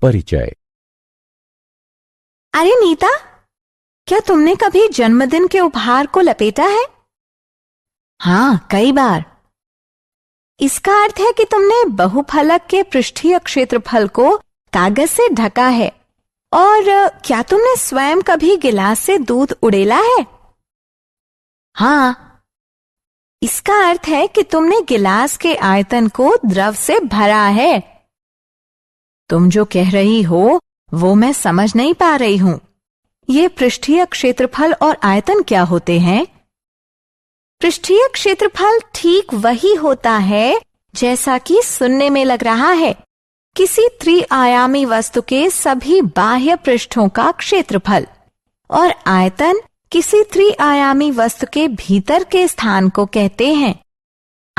परिचय। अरे नीता, क्या तुमने कभी जन्मदिन के उपहार को लपेटा है? हाँ, कई बार। इसका अर्थ है कि तुमने बहुफलक के पृष्ठीय क्षेत्रफल को कागज से ढका है। और क्या तुमने स्वयं कभी गिलास से दूध उड़ेला है? हाँ। इसका अर्थ है कि तुमने गिलास के आयतन को द्रव से भरा है। तुम जो कह रही हो वो मैं समझ नहीं पा रही हूं। ये पृष्ठीय क्षेत्रफल और आयतन क्या होते हैं? पृष्ठीय क्षेत्रफल ठीक वही होता है जैसा कि सुनने में लग रहा है, किसी त्रिआयामी वस्तु के सभी बाह्य पृष्ठों का क्षेत्रफल। और आयतन किसी त्रिआयामी वस्तु के भीतर के स्थान को कहते हैं।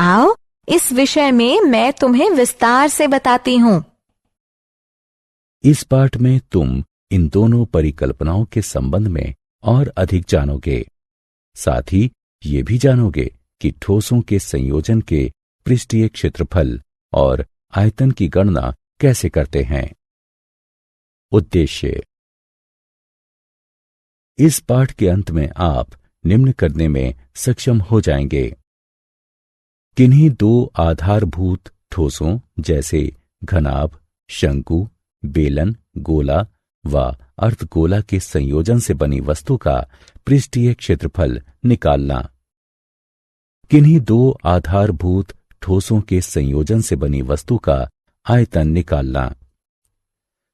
आओ, इस विषय में मैं तुम्हें विस्तार से बताती हूं। इस पाठ में तुम इन दोनों परिकल्पनाओं के संबंध में और अधिक जानोगे। साथ ही ये भी जानोगे कि ठोसों के संयोजन के पृष्ठीय क्षेत्रफल और आयतन की गणना कैसे करते हैं। उद्देश्य। इस पाठ के अंत में आप निम्न करने में सक्षम हो जाएंगे। किन्हीं दो आधारभूत ठोसों जैसे घनाभ, शंकु, बेलन, गोला व अर्धगोला के संयोजन से बनी वस्तु का पृष्ठीय क्षेत्रफल निकालना। किन्हीं दो आधारभूत ठोसों के संयोजन से बनी वस्तु का आयतन निकालना।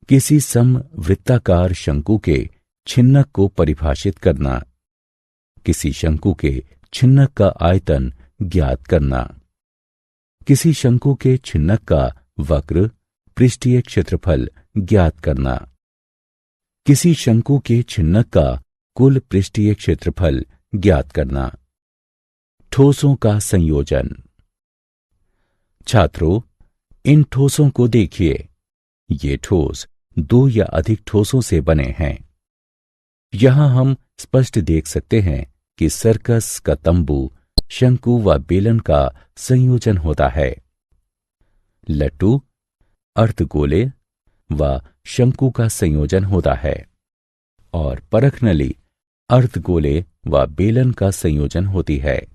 किसी समवृत्ताकार शंकु के छिन्नक को परिभाषित करना। किसी शंकु के छिन्नक का आयतन ज्ञात करना। किसी शंकु के छिन्नक का वक्र पृष्ठीय क्षेत्रफल ज्ञात करना। किसी शंकु के छिन्नक का कुल पृष्ठीय क्षेत्रफल ज्ञात करना। ठोसों का संयोजन। छात्रों, इन ठोसों को देखिए। ये ठोस दो या अधिक ठोसों से बने हैं। यहां हम स्पष्ट देख सकते हैं कि सर्कस का तंबू शंकु व बेलन का संयोजन होता है। लट्टू अर्धगोले व शंकु का संयोजन होता है और परखनली अर्धगोले व बेलन का संयोजन होती है।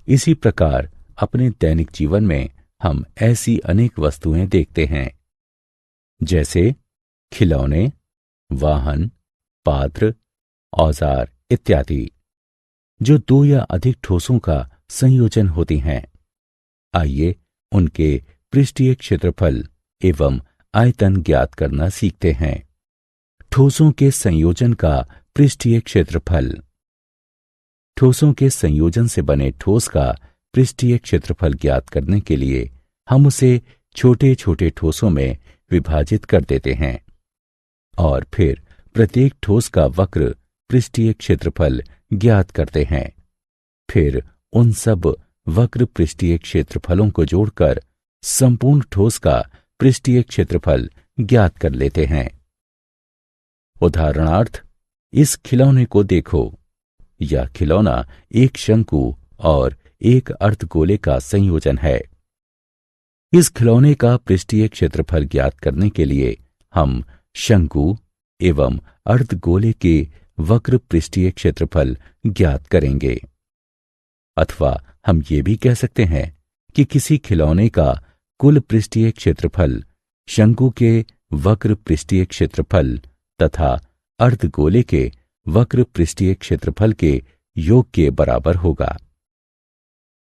इसी प्रकार अपने दैनिक जीवन में हम ऐसी अनेक वस्तुएं देखते हैं, जैसे खिलौने, वाहन, पात्र, औजार इत्यादि, जो दो या अधिक ठोसों का संयोजन होती हैं। आइए उनके पृष्ठीय क्षेत्रफल एवं आयतन ज्ञात करना सीखते हैं। ठोसों के संयोजन का पृष्ठीय क्षेत्रफल। ठोसों के संयोजन से बने ठोस का पृष्ठीय क्षेत्रफल ज्ञात करने के लिए हम उसे छोटे छोटे ठोसों में विभाजित कर देते हैं और फिर प्रत्येक ठोस का वक्र पृष्ठीय क्षेत्रफल ज्ञात करते हैं। फिर उन सब वक्र पृष्ठीय क्षेत्रफलों को जोड़कर संपूर्ण ठोस का पृष्ठीय क्षेत्रफल ज्ञात कर लेते हैं। उदाहरणार्थ, इस खिलौने को देखो। यह खिलौना एक शंकु और एक अर्धगोले का संयोजन है। इस खिलौने का पृष्ठीय क्षेत्रफल ज्ञात करने के लिए हम शंकु एवं अर्धगोले के वक्र पृष्ठीय क्षेत्रफल ज्ञात करेंगे। अथवा हम ये भी कह सकते हैं कि किसी खिलौने का कुल पृष्ठीय क्षेत्रफल शंकु के वक्र पृष्ठीय क्षेत्रफल तथा अर्धगोले के वक्र पृष्ठीय क्षेत्रफल के योग के बराबर होगा।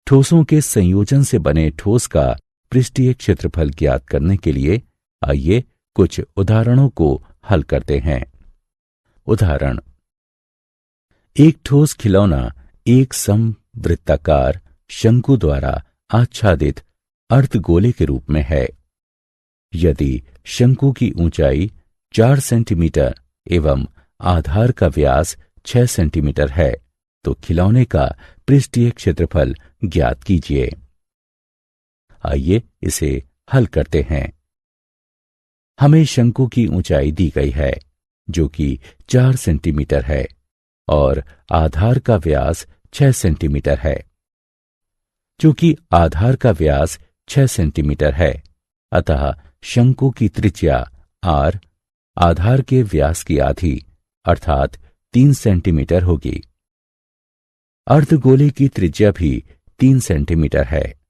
ठोसों के संयोजन से बने ठोस का पृष्ठीय क्षेत्रफल ज्ञात करने के लिए आइए कुछ उदाहरणों को हल करते हैं। उदाहरण, एक ठोस खिलौना एक समवृत्ताकार शंकु द्वारा आच्छादित अर्धगोले के रूप में है। यदि शंकु की ऊंचाई 4 सेंटीमीटर एवं आधार का व्यास 6 सेंटीमीटर है, तो खिलौने का पृष्ठीय क्षेत्रफल ज्ञात कीजिए। आइए इसे हल करते हैं। हमें शंकु की ऊंचाई दी गई है जो कि 4 सेंटीमीटर है और आधार का व्यास 6 सेंटीमीटर है। चूंकि आधार का व्यास 6 सेंटीमीटर है, अतः शंकु की त्रिज्या आर आधार के व्यास की आधी अर्थात 3 सेंटीमीटर होगी। अर्धगोले की त्रिज्या भी 3 सेंटीमीटर है।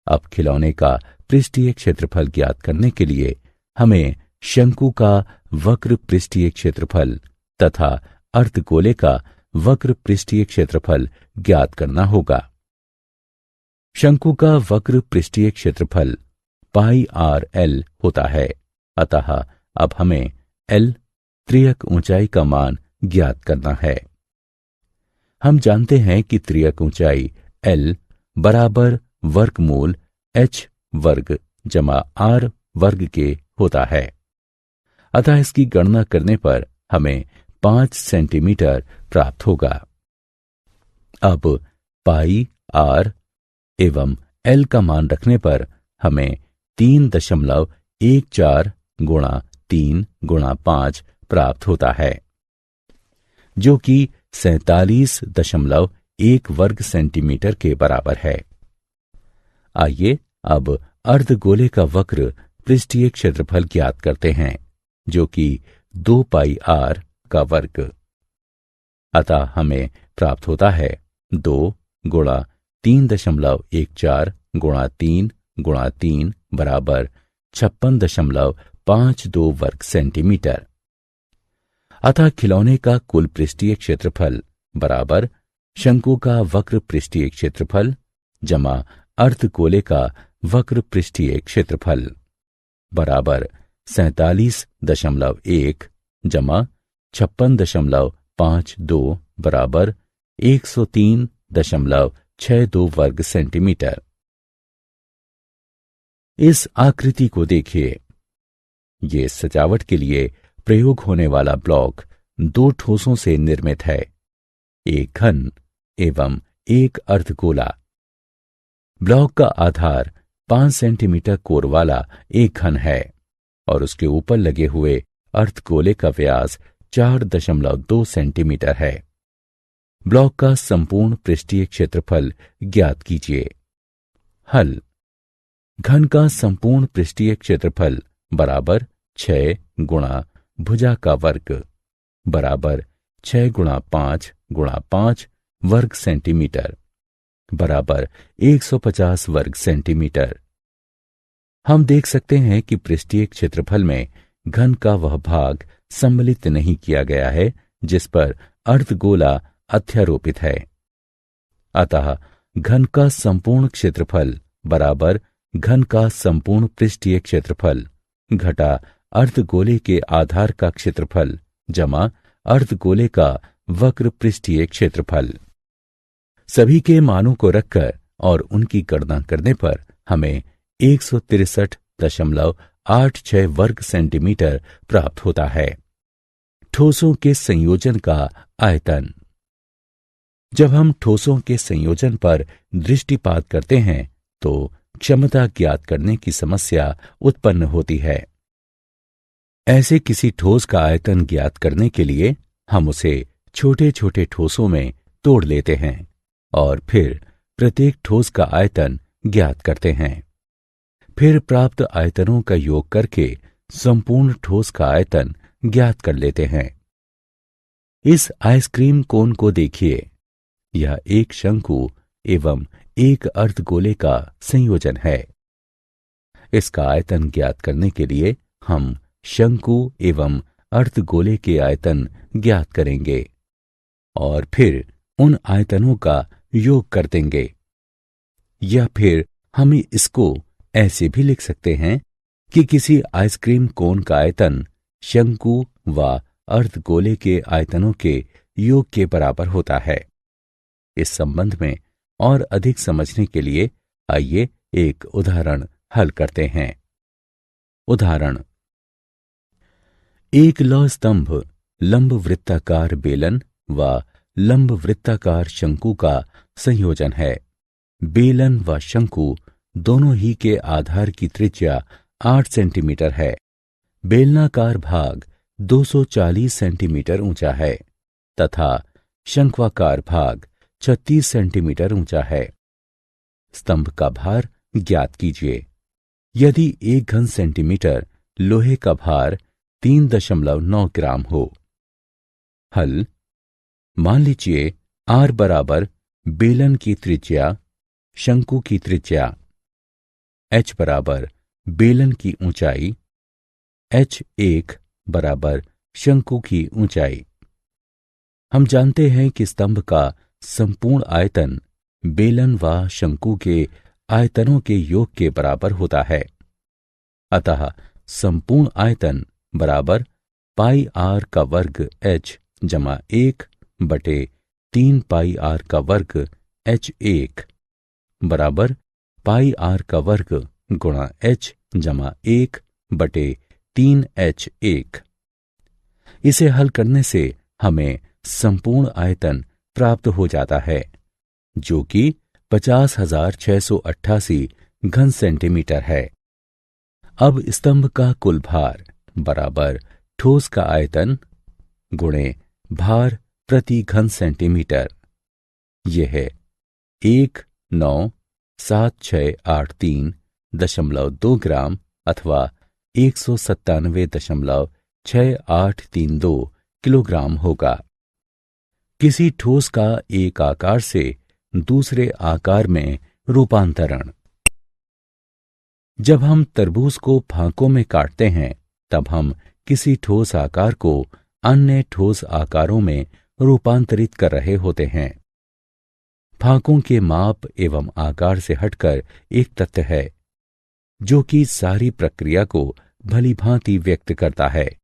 अब खिलौने का पृष्ठीय क्षेत्रफल ज्ञात करने के लिए हमें शंकु का वक्र पृष्ठीय क्षेत्रफल तथा अर्धगोले का वक्र पृष्ठीय क्षेत्रफल ज्ञात करना होगा। शंकु का वक्र पृष्ठीय क्षेत्रफल पाई आर एल होता है, अतः अब हमें एल त्रियक ऊंचाई का मान ज्ञात करना है। हम जानते हैं कि त्रियक ऊंचाई एल बराबर वर्गमूल एच वर्ग जमा आर वर्ग के होता है, अतः इसकी गणना करने पर हमें 5 सेंटीमीटर प्राप्त होगा। अब पाई आर एवं एल का मान रखने पर हमें 3.14 गुणा 3 गुणा 5 प्राप्त होता है, जो कि 47.1 वर्ग सेंटीमीटर के बराबर है। आइए अब अर्धगोले का वक्र पृष्ठीय क्षेत्रफल ज्ञात करते हैं, जो कि 2 पाई आर का वर्ग। अतः हमें प्राप्त होता है 2 गुणा 3.14 गुणा 3 गुणा 3 बराबर 56.52 वर्ग सेंटीमीटर। अतः खिलौने का कुल पृष्ठीय क्षेत्रफल बराबर शंकु का वक्र पृष्ठीय क्षेत्रफल जमा अर्धगोले का वक्र पृष्ठीय क्षेत्रफल बराबर 47.1 जमा 56.52 बराबर 103.62 वर्ग सेंटीमीटर। इस आकृति को देखिए। ये सजावट के लिए प्रयोग होने वाला ब्लॉक 2 ठोसों से निर्मित है, एक घन एवं एक अर्धगोला। ब्लॉक का आधार 5 सेंटीमीटर कोर वाला एक घन है और उसके ऊपर लगे हुए अर्धगोले का व्यास 4.2 सेंटीमीटर है। ब्लॉक का संपूर्ण पृष्ठीय क्षेत्रफल ज्ञात कीजिए। हल। घन का संपूर्ण पृष्ठीय क्षेत्रफल बराबर 6 गुणा भुजा का वर्ग बराबर 6 गुणा 5 गुणा 5 वर्ग सेंटीमीटर बराबर 150 वर्ग सेंटीमीटर। हम देख सकते हैं कि पृष्ठीय क्षेत्रफल में घन का वह भाग सम्मिलित नहीं किया गया है जिस पर अर्धगोला अध्यारोपित है। अतः घन का संपूर्ण क्षेत्रफल बराबर घन का संपूर्ण पृष्ठीय क्षेत्रफल घटा अर्धगोले के आधार का क्षेत्रफल जमा अर्धगोले का वक्र पृष्ठीय क्षेत्रफल। सभी के मानों को रखकर और उनकी गणना करने पर हमें 163.86 वर्ग सेंटीमीटर प्राप्त होता है। ठोसों के संयोजन का आयतन। जब हम ठोसों के संयोजन पर दृष्टिपात करते हैं तो क्षमता ज्ञात करने की समस्या उत्पन्न होती है। ऐसे किसी ठोस का आयतन ज्ञात करने के लिए हम उसे छोटे छोटे ठोसों में तोड़ लेते हैं और फिर प्रत्येक ठोस का आयतन ज्ञात करते हैं। फिर प्राप्त आयतनों का योग करके संपूर्ण ठोस का आयतन ज्ञात कर लेते हैं। इस आइसक्रीम कोन को देखिए। यह एक शंकु एवं एक अर्धगोले का संयोजन है। इसका आयतन ज्ञात करने के लिए हम शंकु एवं अर्धगोले के आयतन ज्ञात करेंगे और फिर उन आयतनों का योग कर देंगे। या फिर हम इसको ऐसे भी लिख सकते हैं कि किसी आइसक्रीम कोन का आयतन शंकु व अर्धगोले के आयतनों के योग के बराबर होता है। इस संबंध में और अधिक समझने के लिए आइए एक उदाहरण हल करते हैं। उदाहरण। एक लौह स्तंभ लंब वृत्ताकार बेलन व लंब वृत्ताकार शंकु का संयोजन है। बेलन व शंकु दोनों ही के आधार की त्रिज्या 8 सेंटीमीटर है। बेलनाकार भाग 240 सेंटीमीटर ऊंचा है तथा शंक्वाकार भाग 36 सेंटीमीटर ऊंचा है। स्तंभ का भार ज्ञात कीजिए। यदि 1 घन सेंटीमीटर लोहे का भार 3.9 ग्राम हो। हल, मान लीजिए R बराबर बेलन की त्रिज्या, शंकु की त्रिज्या, H बराबर बेलन की ऊंचाई, H1 बराबर शंकु की ऊंचाई। हम जानते हैं कि स्तंभ का संपूर्ण आयतन बेलन व शंकु के आयतनों के योग के बराबर होता है। अतः संपूर्ण आयतन बराबर पाई आर का वर्ग H जमा 1/3 पाई आर का वर्ग H1 बराबर पाई आर का वर्ग गुणा H जमा 1/3 H1। इसे हल करने से हमें संपूर्ण आयतन प्राप्त हो जाता है, जो कि 50,688 घन सेंटीमीटर है। अब स्तंभ का कुल भार बराबर ठोस का आयतन गुणे भार प्रति घन सेंटीमीटर। यह है 1,97683.2 ग्राम अथवा 197.6832 किलोग्राम होगा। किसी ठोस का एक आकार से दूसरे आकार में रूपांतरण। जब हम तरबूज को फांकों में काटते हैं, तब हम किसी ठोस आकार को अन्य ठोस आकारों में रूपांतरित कर रहे होते हैं। फांकों के माप एवं आकार से हटकर एक तथ्य है, जो कि सारी प्रक्रिया को भलीभांति व्यक्त करता है।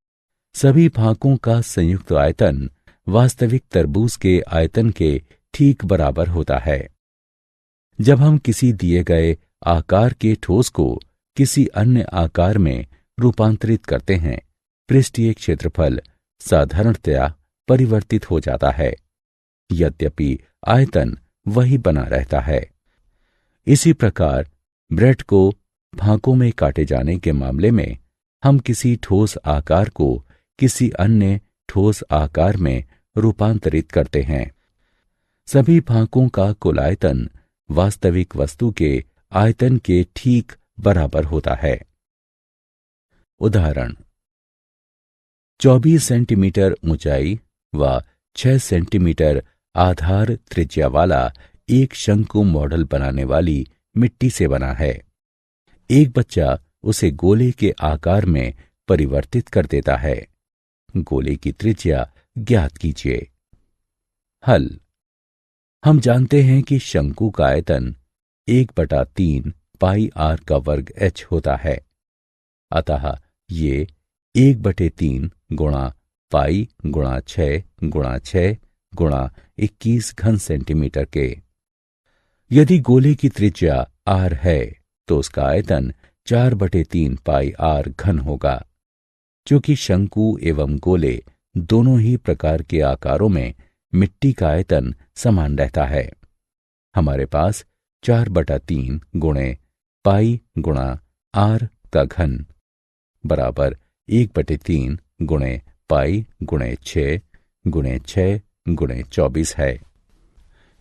सभी फांकों का संयुक्त आयतन वास्तविक तरबूज के आयतन के ठीक बराबर होता है। जब हम किसी दिए गए आकार के ठोस को किसी अन्य आकार में रूपांतरित करते हैं, पृष्ठीय क्षेत्रफल साधारणतया परिवर्तित हो जाता है, यद्यपि आयतन वही बना रहता है। इसी प्रकार ब्रेड को फांकों में काटे जाने के मामले में हम किसी ठोस आकार को किसी अन्य ठोस आकार में रूपांतरित करते हैं। सभी फांकों का कुल आयतन वास्तविक वस्तु के आयतन के ठीक बराबर होता है। उदाहरण, 24 सेंटीमीटर ऊंचाई व 6 सेंटीमीटर आधार त्रिज्या वाला एक शंकु मॉडल बनाने वाली मिट्टी से बना है। एक बच्चा उसे गोले के आकार में परिवर्तित कर देता है। गोले की त्रिज्या ज्ञात कीजिए। हल, हम जानते हैं कि शंकु का आयतन 1/3 पाई आर का वर्ग H होता है। अतः ये 1/3 गुणा पाई गुणा 6 गुणा 6 गुणा 21 घन सेंटीमीटर के। यदि गोले की त्रिज्या R है, तो उसका आयतन 4/3 पाई आर घन होगा। क्योंकि शंकु एवं गोले दोनों ही प्रकार के आकारों में मिट्टी का आयतन समान रहता है, हमारे पास 4/3 गुणे पाई गुणा आर का घन बराबर 1/3 गुणे पाई गुणे 6 गुणे 6 गुणे 24 है,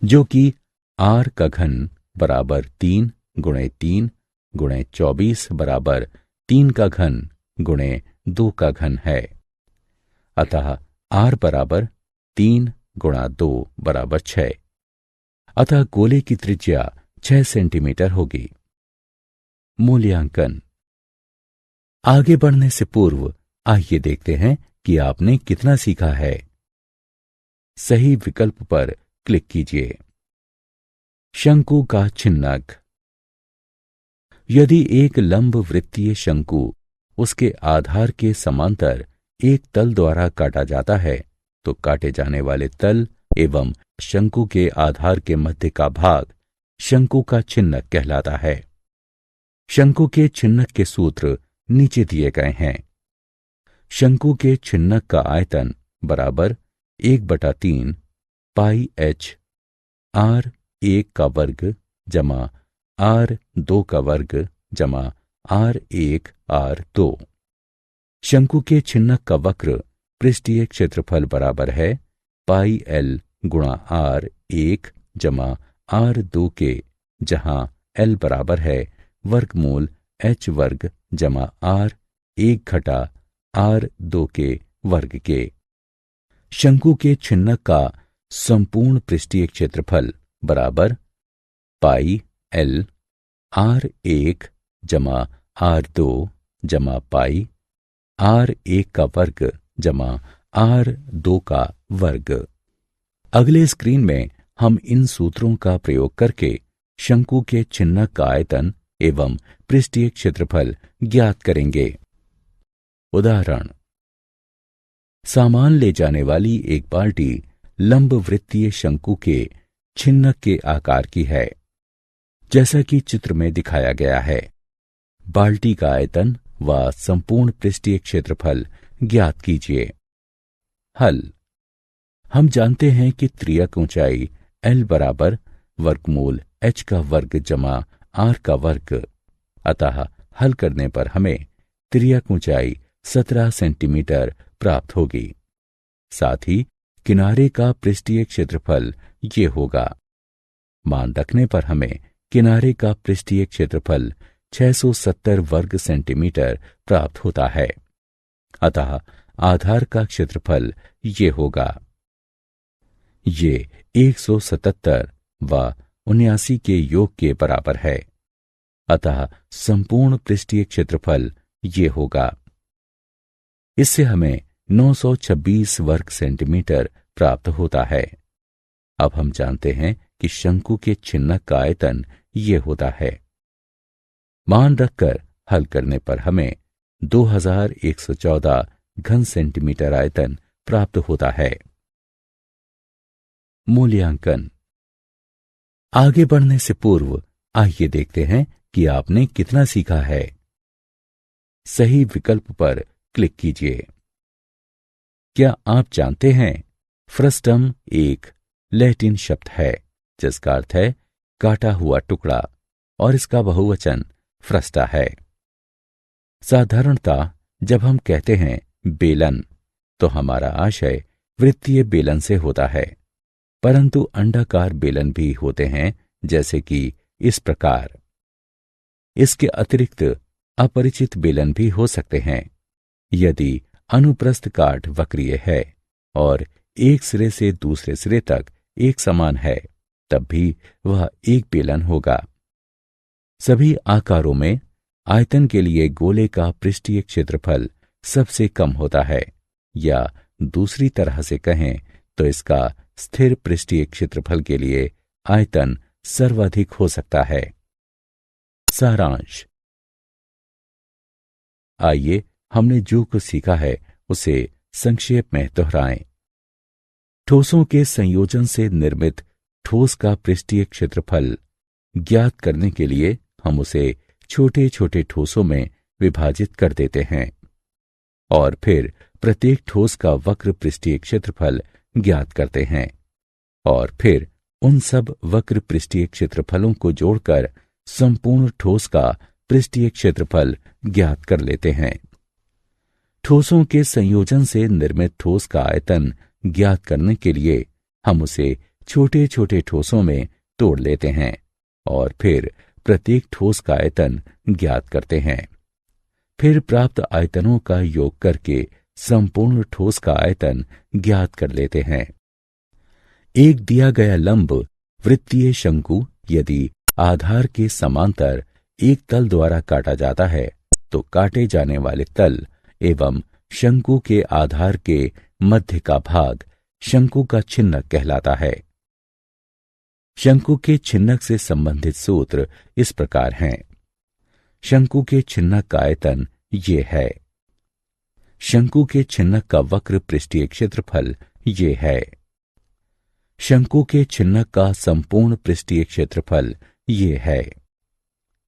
जो कि आर का घन बराबर 3 गुणे 3 गुणे 24 बराबर 3 का घन गुणे 2 का घन है। अतः आर बराबर 3 गुणा 2 बराबर 6। अतः गोले की त्रिज्या 6 सेंटीमीटर होगी। मूल्यांकन। आगे बढ़ने से पूर्व आइए देखते हैं कि आपने कितना सीखा है। सही विकल्प पर क्लिक कीजिए। शंकु का छिन्नक। यदि एक लंब वृत्तीय शंकु उसके आधार के समांतर एक तल द्वारा काटा जाता है, तो काटे जाने वाले तल एवं शंकु के आधार के मध्य का भाग शंकु का छिन्नक कहलाता है। शंकु के छिन्नक के सूत्र नीचे दिए गए हैं। शंकु के छिन्नक का आयतन बराबर 1/3 पाई H R1 का वर्ग जमा R2 का वर्ग जमा R1 R2। शंकु के छिन्नक का वक्र पृष्ठीय क्षेत्रफल बराबर है पाई L गुणा R1 जमा R2 के, जहां L बराबर है वर्गमूल H वर्ग जमा R 1 घटा R2 के वर्ग के। शंकु के छिन्नक का संपूर्ण पृष्ठीय क्षेत्रफल बराबर पाई L R1 जमा R2 जमा पाई R1 का वर्ग जमा R2 का वर्ग। अगले स्क्रीन में हम इन सूत्रों का प्रयोग करके शंकु के छिन्नक का आयतन एवं पृष्ठीय क्षेत्रफल ज्ञात करेंगे। उदाहरण, सामान ले जाने वाली एक बाल्टी लंबवृत्तीय शंकु के छिन्नक के आकार की है, जैसा कि चित्र में दिखाया गया है। बाल्टी का आयतन व संपूर्ण पृष्ठीय क्षेत्रफल ज्ञात कीजिए। हल। हम जानते हैं कि त्रियक ऊंचाई L बराबर वर्गमूल h का वर्ग जमा r का वर्ग, अतः हल करने पर हमें त्रियक ऊंचाई 17 सेंटीमीटर प्राप्त होगी। साथ ही किनारे का पृष्ठीय क्षेत्रफल ये होगा। मान रखने पर हमें किनारे का पृष्ठीय क्षेत्रफल 670 वर्ग सेंटीमीटर प्राप्त होता है, अतः आधार का क्षेत्रफल ये होगा। ये 177 व 79 के योग के बराबर है, अतः संपूर्ण पृष्ठीय क्षेत्रफल ये होगा। इससे हमें 926 वर्ग सेंटीमीटर प्राप्त होता है। अब हम जानते हैं कि शंकु के छिन्नक का आयतन ये होता है। मान रखकर हल करने पर हमें 2114 घन सेंटीमीटर आयतन प्राप्त होता है। मूल्यांकन। आगे बढ़ने से पूर्व आइए देखते हैं कि आपने कितना सीखा है। सही विकल्प पर क्लिक कीजिए। क्या आप जानते हैं फ्रस्टम एक लैटिन शब्द है जिसका अर्थ है काटा हुआ टुकड़ा और इसका बहुवचन फ्रस्टा है। साधारणतः जब हम कहते हैं बेलन तो हमारा आशय वृत्तीय बेलन से होता है, परंतु अंडाकार बेलन भी होते हैं, जैसे कि इस प्रकार। इसके अतिरिक्त अपरिचित बेलन भी हो सकते हैं। यदि अनुप्रस्थ काट वक्रीय है और एक सिरे से दूसरे सिरे तक एक समान है, तब भी वह एक बेलन होगा। सभी आकारों में आयतन के लिए गोले का पृष्ठीय क्षेत्रफल सबसे कम होता है, या दूसरी तरह से कहें तो इसका स्थिर पृष्ठीय क्षेत्रफल के लिए आयतन सर्वाधिक हो सकता है। सारांश। आइए हमने जो कुछ सीखा है उसे संक्षेप में दोहराएं। ठोसों के संयोजन से निर्मित ठोस का पृष्ठीय क्षेत्रफल ज्ञात करने के लिए हम उसे छोटे छोटे ठोसों में विभाजित कर देते हैं और फिर प्रत्येक ठोस का वक्र पृष्ठीय क्षेत्रफल ज्ञात करते हैं और फिर उन सब वक्र पृष्ठीय क्षेत्रफलों को जोड़कर संपूर्ण ठोस का पृष्ठीय क्षेत्रफल ज्ञात कर लेते हैं। ठोसों के संयोजन से निर्मित ठोस का आयतन ज्ञात करने के लिए हम उसे छोटे छोटे ठोसों में तोड़ लेते हैं और फिर प्रत्येक ठोस का आयतन ज्ञात करते हैं। फिर प्राप्त आयतनों का योग करके संपूर्ण ठोस का आयतन ज्ञात कर लेते हैं। एक दिया गया लंब वृत्तीय शंकु यदि आधार के समांतर एक तल द्वारा काटा जाता है तो काटे जाने वाले तल एवं शंकु के आधार के मध्य का भाग शंकु का छिन्नक कहलाता है। शंकु के छिन्नक से संबंधित सूत्र इस प्रकार हैं। शंकु के छिन्नक का आयतन ये है। शंकु के छिन्नक का वक्र पृष्ठीय क्षेत्रफल ये है। शंकु के छिन्नक का संपूर्ण पृष्ठीय क्षेत्रफल ये है।